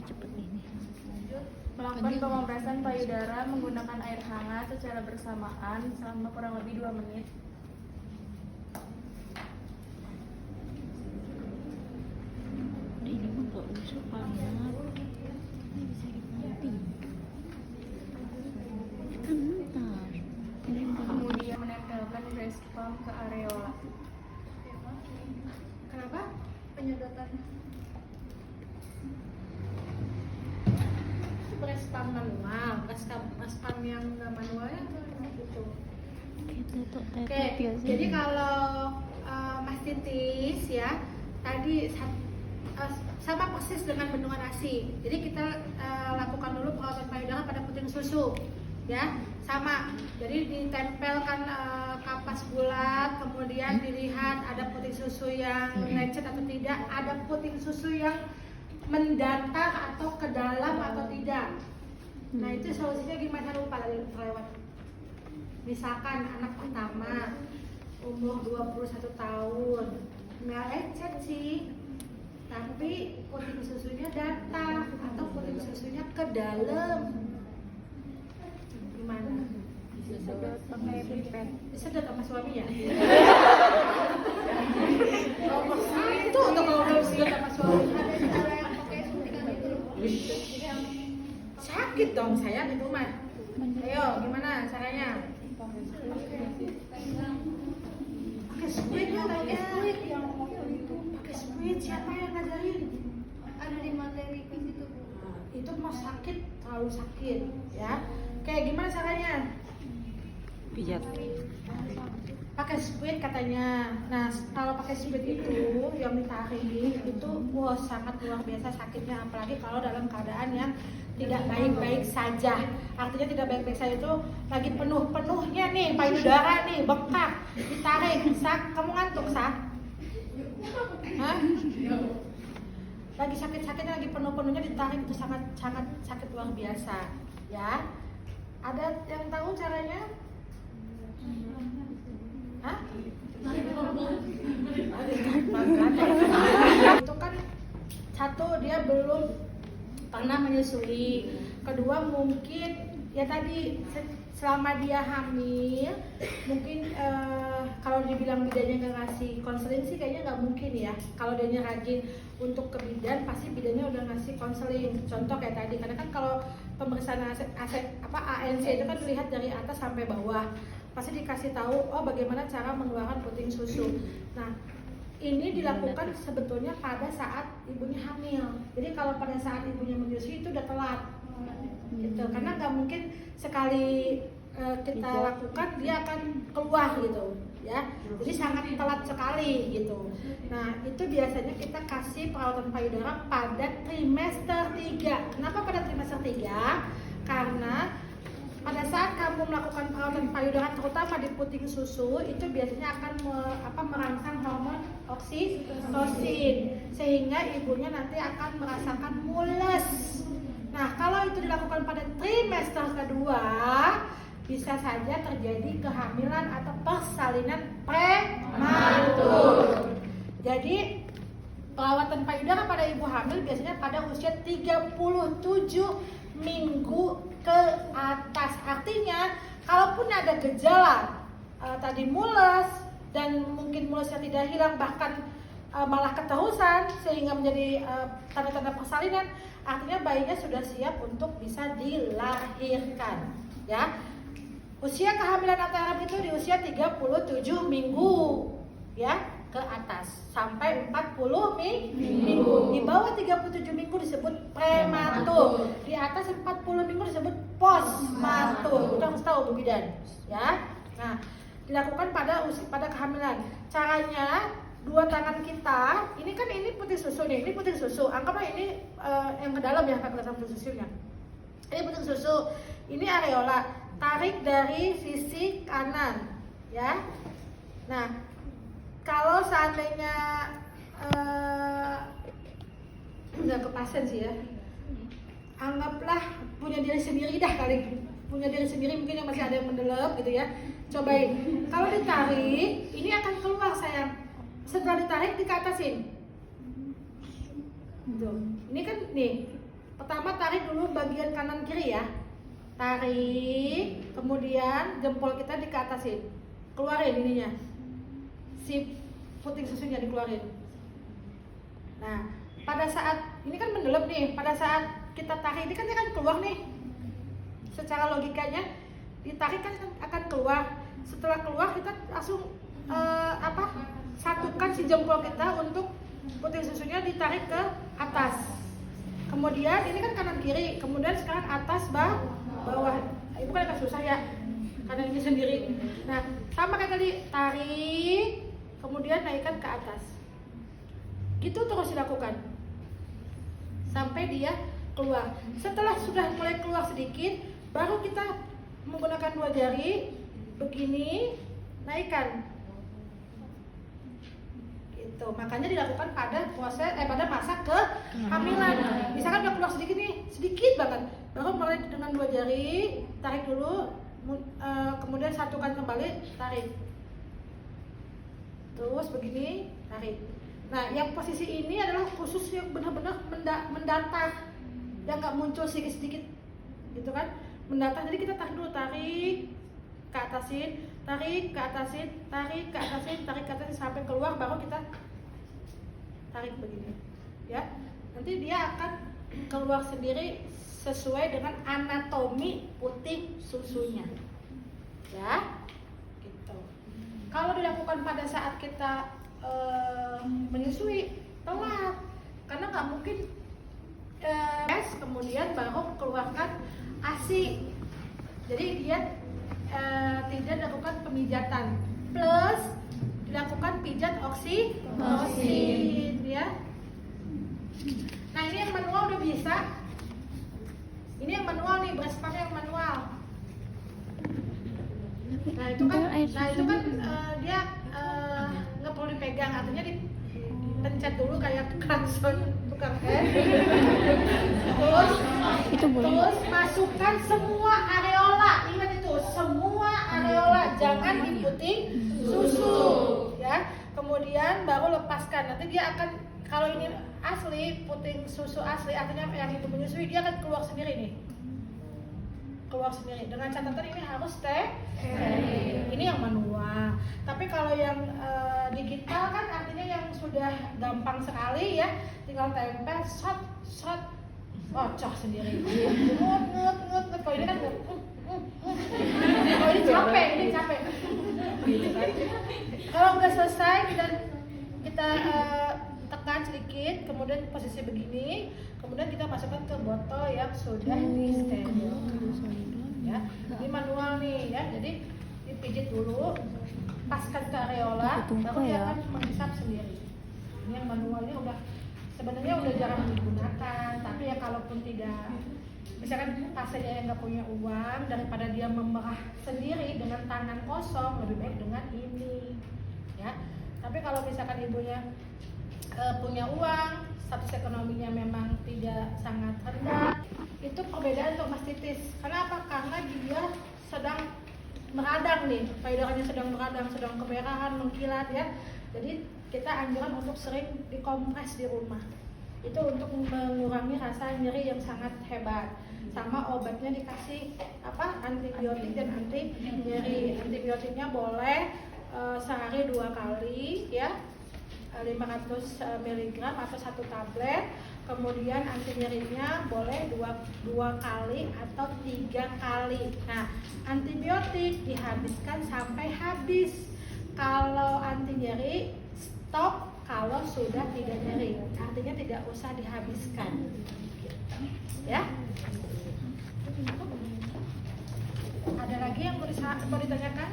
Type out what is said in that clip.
cepet ini. Melakukan pemompesan payudara menggunakan air hangat secara bersamaan selama kurang lebih 2 menit. Ini mah nggak usah banyak. Ini bisa diganti. Kan ntar. Kemudian menempelkan breast pump ke areola. Kenapa? Penyedotan. Breast pump manual, breast pump yang nggak manual ya gitu. Kita tuh Oke, jadi kalau Mas Titis ya tadi sama persis dengan bendungan ASI. Jadi kita lakukan dulu perawatan payudara pada puting susu, ya sama. Jadi ditempelkan kapas bulat, kemudian dilihat ada puting susu yang lecet atau tidak, ada puting susu yang mendatar atau ke dalam atau tidak. Nah itu solusinya gimana, lupa lagi terlewat. Misalkan anak pertama umur 21 tahun, nggak lecet sih, tapi puting susunya datar atau puting susunya ke dalam, gimana? Disedot pakai pipet. Disedot sama suami ya? Nomor 1 untuk kalau belum disedot sama suami. Ada cara yang pakai suntikan itu. Sakit dong sayang itu mah. Ayo gimana caranya? Pakai squid ya, pakai squid. Siapa yang ngajarin? Ada di materi ke situ, Bu. Itu mau sakit, terlalu sakit ya. Kayak gimana caranya? pijat. Pakai squid katanya. Nah kalau pakai squid itu yang ditarik itu wah sangat luar biasa sakitnya, apalagi kalau dalam keadaan yang tidak baik-baik saja. Artinya tidak baik-baik saja itu lagi penuh-penuhnya nih payudara nih bengkak, ditarik. Sak, kamu ngantuk Sak? Hah? Lagi sakit-sakitnya, lagi penuh-penuhnya ditarik, itu sangat sakit luar biasa ya. Ada yang tahu caranya? Hah? Itu kan satu, dia belum pernah menyusui. Kedua mungkin ya tadi selama dia hamil mungkin kalau dibilang bidannya nggak ngasih konseling sih kayaknya nggak mungkin ya. Kalau dia rajin untuk ke bidan pasti bidannya udah ngasih konseling. Contoh kayak tadi, karena kan kalau pemeriksaan ANC itu kan dilihat dari atas sampai bawah, pasti dikasih tahu oh bagaimana cara mengeluarkan puting susu. Nah ini dilakukan sebetulnya pada saat ibunya hamil. Jadi kalau pada saat ibunya menyusui itu udah telat, gitu. Karena nggak mungkin sekali kita lakukan dia akan keluar gitu, ya. Jadi sangat telat sekali gitu. Nah itu biasanya kita kasih perawatan payudara pada trimester 3. Kenapa pada trimester 3? Karena pada saat kamu melakukan perawatan payudara terutama di puting susu itu biasanya akan merangsang hormon oksitosin sehingga ibunya nanti akan merasakan mules. Nah kalau itu dilakukan pada trimester kedua bisa saja terjadi kehamilan atau persalinan prematur. Jadi perawatan payudara pada ibu hamil biasanya pada usia 37 minggu ke atas. Artinya kalaupun ada gejala tadi mules dan mungkin mulesnya tidak hilang bahkan malah keterusan sehingga menjadi tanda-tanda persalinan, artinya bayinya sudah siap untuk bisa dilahirkan ya. Usia kehamilan antara itu di usia 37 minggu ya ke atas sampai 40 minggu. Di bawah 37 minggu disebut prematur, di atas 40 minggu disebut postmatur. Kita harus tahu Bu Bidan ya. Nah dilakukan pada kehamilan. Caranya dua tangan kita, ini kan ini puting susu nih, ini puting susu. Anggaplah ini yang ke dalam ya, kakak puting susunya. Ini puting susu, ini areola. Tarik dari sisi kanan, ya. Nah, kalau seandainya nggak kepasen sih ya, anggaplah punya diri sendiri dah kali, punya diri sendiri mungkin yang masih ada yang mendelep gitu ya. Cobain, kalau ditarik, ini akan keluar sayang. Setelah ditarik dikatasin. Tuh. Ini kan nih Pertama tarik dulu bagian kanan kiri ya. Tarik, kemudian jempol kita di ke atasin. Keluarin ininya. Si puting susunya dikeluarin. Nah, pada saat ini kan mendelep nih, pada saat kita tarik ini kan dia kan keluar nih. Secara logikanya ditarik kan akan keluar. Setelah keluar kita langsung satukan si jempol kita untuk puting susunya ditarik ke atas. Kemudian ini kan kanan kiri, kemudian sekarang atas bawah. Ibu kan agak susah ya, karena ini sendiri. Nah, sama kayak tadi, tarik, kemudian naikkan ke atas. Gitu terus dilakukan sampai dia keluar. Setelah sudah mulai keluar sedikit, baru kita menggunakan 2 jari begini, naikkan. Gitu. Makanya dilakukan pada pada masa kehamilan. Misalkan udah keluar sedikit nih, sedikit banget, baru mulai dengan 2 jari, tarik dulu, kemudian satukan kembali, tarik. Terus begini, tarik. Nah, yang posisi ini adalah khusus yang benar-benar mendatar, yang nggak muncul sedikit-sedikit, gitu kan? Mendatar. Jadi kita tarik dulu, tarik ke atasin, tarik ke atasin, tarik ke atasin, tarik ke atasin sampai keluar, baru kita tarik begini, ya. Nanti dia akan keluar sendiri sesuai dengan anatomi puting susunya, ya. Gitu. Kalau dilakukan pada saat kita menyusui, telat, karena nggak mungkin kemudian baru keluarkan ASI. Jadi dia tidak dilakukan pemijatan, plus dilakukan pijat oksitosin, ya. Nah, ini yang manual udah bisa. Ini yang manual nih, breast pump yang manual. Nah itu kan dia nggak perlu dipegang, artinya dipencet dulu kayak klakson tukang terus masukkan semua areola. Ingat itu, semua areola, jangan di puting susu, ya. Kemudian baru lepaskan. Nanti dia akan, kalau ini asli, puting susu asli, artinya yang itu menyusui, dia akan keluar sendiri nih, keluar sendiri. Dengan catatan ini harus ini yang manual. Tapi kalau yang digital kan artinya yang sudah gampang sekali ya, tinggal tempel, shot, bocor sendiri. Ngut. Kalau ini kan kalau ini capek. Gitu kan. Kalau udah selesai kita tekan sedikit, kemudian posisi begini, kemudian kita masukkan ke botol yang sudah di-steril. Ya, ini manual nih ya, jadi dipijit dulu, paskan ke areola, baru dia akan menghisap sendiri. Ini yang manualnya sebenarnya udah jarang digunakan, tapi ya kalaupun tidak, misalkan pasiennya yang nggak punya uang, daripada dia memerah sendiri dengan tangan kosong, lebih baik dengan ini, ya. Tapi kalau misalkan ibunya punya uang, status ekonominya memang tidak sangat rendah, itu perbedaan untuk mastitis. Karena apa? Karena dia sedang meradang nih, payudaranya sedang meradang, sedang kemerahan, mengkilat ya. Jadi kita anjuran untuk sering dikompres di rumah. Itu untuk mengurangi rasa nyeri yang sangat hebat. Sama obatnya dikasih antibiotik dan anti nyeri. Antibiotiknya boleh sehari 2 kali ya, 500 mg atau 1 tablet. Kemudian anti nyerinya boleh 2 kali atau 3 kali. Nah, antibiotik dihabiskan sampai habis. Kalau anti nyeri stop kalau sudah tidak nyeri, artinya tidak usah dihabiskan. Ya. Ada lagi yang mau ditanyakan?